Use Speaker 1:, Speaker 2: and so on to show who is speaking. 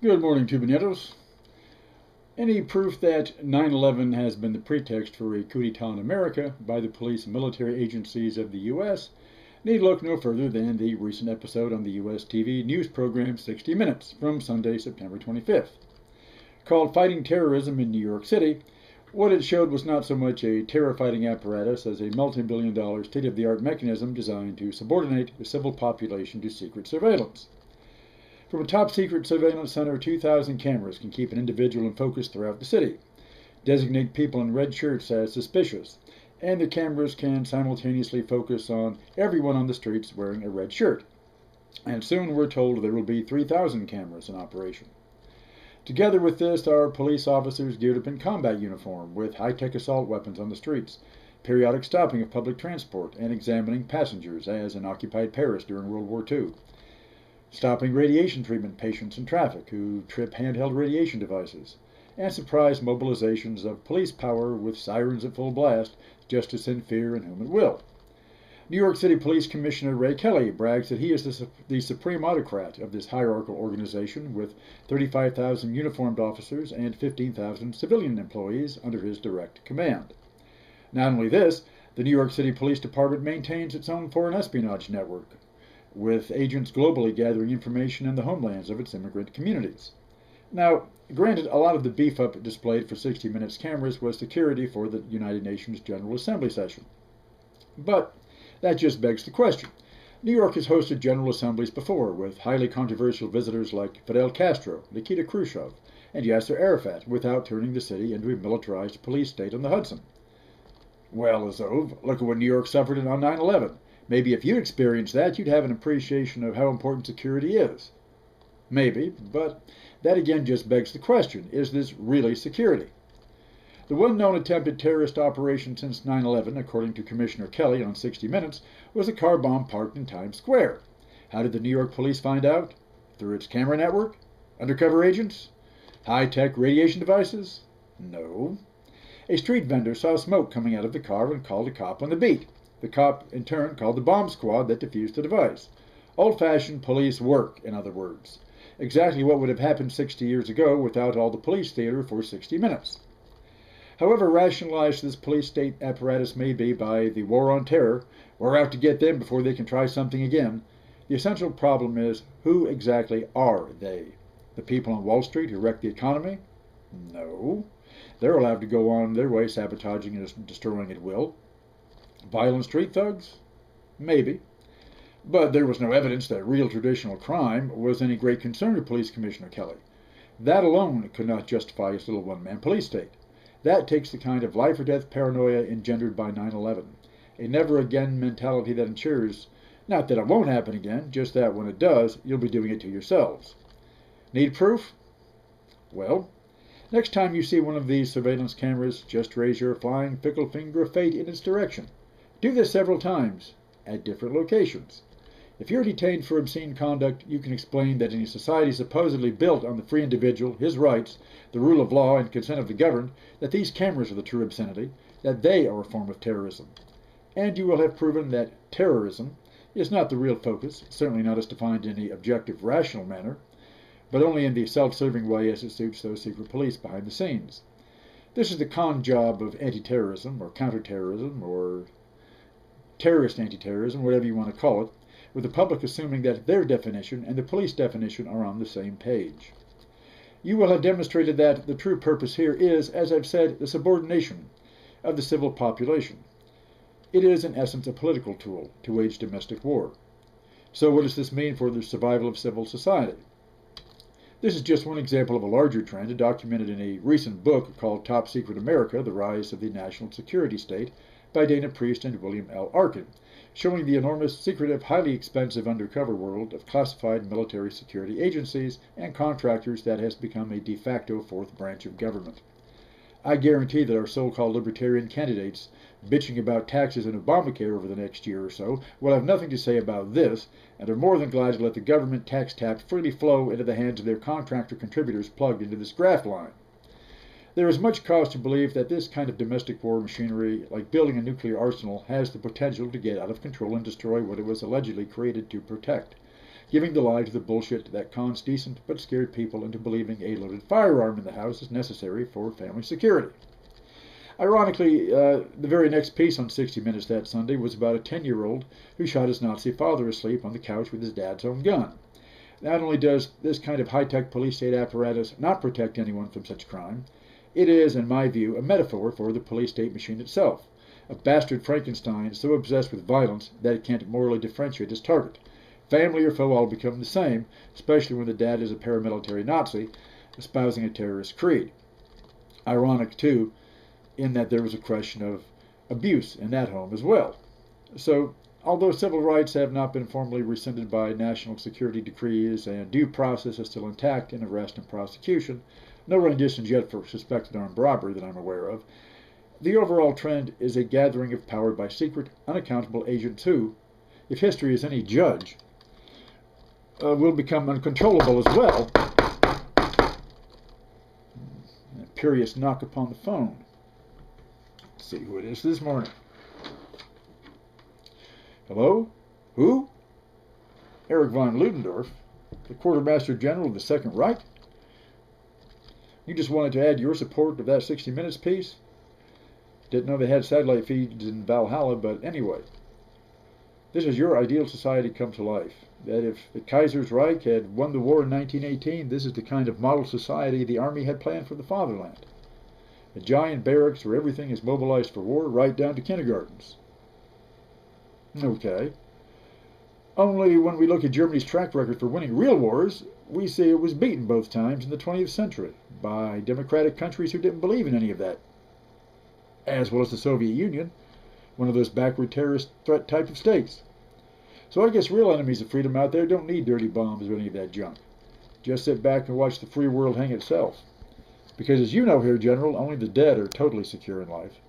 Speaker 1: Good morning, Tubaneros. Any proof that 9/11 has been the pretext for a coup d'etat in America by the police and military agencies of the U.S. need look no further than the recent episode on the U.S. TV news program 60 Minutes from Sunday, September 25th. Called Fighting Terrorism in New York City, what it showed was not so much a terror-fighting apparatus as a multi-billion-dollar state-of-the-art mechanism designed to subordinate the civil population to secret surveillance. From a top-secret surveillance center, 2,000 cameras can keep an individual in focus throughout the city, designate people in red shirts as suspicious, and the cameras can simultaneously focus on everyone on the streets wearing a red shirt. And soon we're told there will be 3,000 cameras in operation. Together with this are police officers geared up in combat uniform with high-tech assault weapons on the streets, periodic stopping of public transport, and examining passengers as in occupied Paris during World War II. Stopping radiation treatment patients in traffic who trip handheld radiation devices, and surprise mobilizations of police power with sirens at full blast just to send fear in whom it will. New York City Police Commissioner Ray Kelly brags that he is the supreme autocrat of this hierarchical organization with 35,000 uniformed officers and 15,000 civilian employees under his direct command. Not only this, the New York City Police Department maintains its own foreign espionage network, with agents globally gathering information in the homelands of its immigrant communities. Now, granted, a lot of the beef-up displayed for 60 Minutes cameras was security for the United Nations General Assembly session. But that just begs the question. New York has hosted General Assemblies before, with highly controversial visitors like Fidel Castro, Nikita Khrushchev, and Yasser Arafat, without turning the city into a militarized police state on the Hudson. Well, Azov, look at what New York suffered on 9/11. Maybe if you experienced that, you'd have an appreciation of how important security is. Maybe, but that again just begs the question, is this really security? The one known attempted terrorist operation since 9/11, according to Commissioner Kelly on 60 Minutes, was a car bomb parked in Times Square. How did the New York police find out? Through its camera network? Undercover agents? High-tech radiation devices? No. A street vendor saw smoke coming out of the car and called a cop on the beat. The cop, in turn, called the bomb squad that defused the device. Old-fashioned police work, in other words. Exactly what would have happened 60 years ago without all the police theater for 60 Minutes. However rationalized this police state apparatus may be by the war on terror, we're out to get them before they can try something again, the essential problem is, who exactly are they? The people on Wall Street who wreck the economy? No. They're allowed to go on their way sabotaging and destroying at will. Violent street thugs? Maybe. But there was no evidence that real traditional crime was any great concern to Police Commissioner Kelly. That alone could not justify his little one-man police state. That takes the kind of life-or-death paranoia engendered by 9/11, a never-again mentality that ensures, not that it won't happen again, just that when it does, you'll be doing it to yourselves. Need proof? Well, next time you see one of these surveillance cameras, just raise your flying fickle finger of fate in its direction. Do this several times, at different locations. If you're detained for obscene conduct, you can explain that in a society supposedly built on the free individual, his rights, the rule of law, and consent of the governed, that these cameras are the true obscenity, that they are a form of terrorism. And you will have proven that terrorism is not the real focus, certainly not as defined in any objective, rational manner, but only in the self-serving way as it suits those secret police behind the scenes. This is the con job of anti-terrorism, or counter-terrorism, or terrorist anti-terrorism, whatever you want to call it, with the public assuming that their definition and the police definition are on the same page. You will have demonstrated that the true purpose here is, as I've said, the subordination of the civil population. It is, in essence, a political tool to wage domestic war. So what does this mean for the survival of civil society? This is just one example of a larger trend documented in a recent book called Top Secret America, The Rise of the National Security State, by Dana Priest and William L. Arkin, showing the enormous, secretive, highly expensive undercover world of classified military security agencies and contractors that has become a de facto fourth branch of government. I guarantee that our so-called libertarian candidates bitching about taxes and Obamacare over the next year or so will have nothing to say about this and are more than glad to let the government tax tap freely flow into the hands of their contractor contributors plugged into this graft line. There is much cause to believe that this kind of domestic war machinery, like building a nuclear arsenal, has the potential to get out of control and destroy what it was allegedly created to protect. giving the lie to the bullshit that cons decent but scared people into believing a loaded firearm in the house is necessary for family security. Ironically, the very next piece on 60 Minutes that Sunday was about a 10-year-old who shot his Nazi father asleep on the couch with his dad's own gun. Not only does this kind of high-tech police state apparatus not protect anyone from such crime, it is, in my view, a metaphor for the police state machine itself, a bastard Frankenstein so obsessed with violence that it can't morally differentiate its target. Family or foe all become the same, especially when the dad is a paramilitary Nazi espousing a terrorist creed. Ironic, too, in that there was a question of abuse in that home as well. So, although civil rights have not been formally rescinded by national security decrees and due process is still intact in arrest and prosecution, no renditions yet for suspected armed robbery that I'm aware of, the overall trend is a gathering of power by secret, unaccountable agents who, if history is any judge, will become uncontrollable as well. A imperious knock upon the phone. Let's see who it is this morning. Hello? Who? Erich von Ludendorff, the Quartermaster General of the Second Reich? You just wanted to add your support of that 60 Minutes piece? Didn't know they had satellite feeds in Valhalla, but anyway. This is your ideal society come to life. That if the Kaiser's Reich had won the war in 1918, this is the kind of model society the army had planned for the fatherland. A giant barracks where everything is mobilized for war, right down to kindergartens. Okay. Only when we look at Germany's track record for winning real wars, we see it was beaten both times in the 20th century by democratic countries who didn't believe in any of that. As well as the Soviet Union, one of those backward terrorist threat type of states. So I guess real enemies of freedom out there don't need dirty bombs or any of that junk. Just sit back and watch the free world hang itself. Because as you know here, General, only the dead are totally secure in life.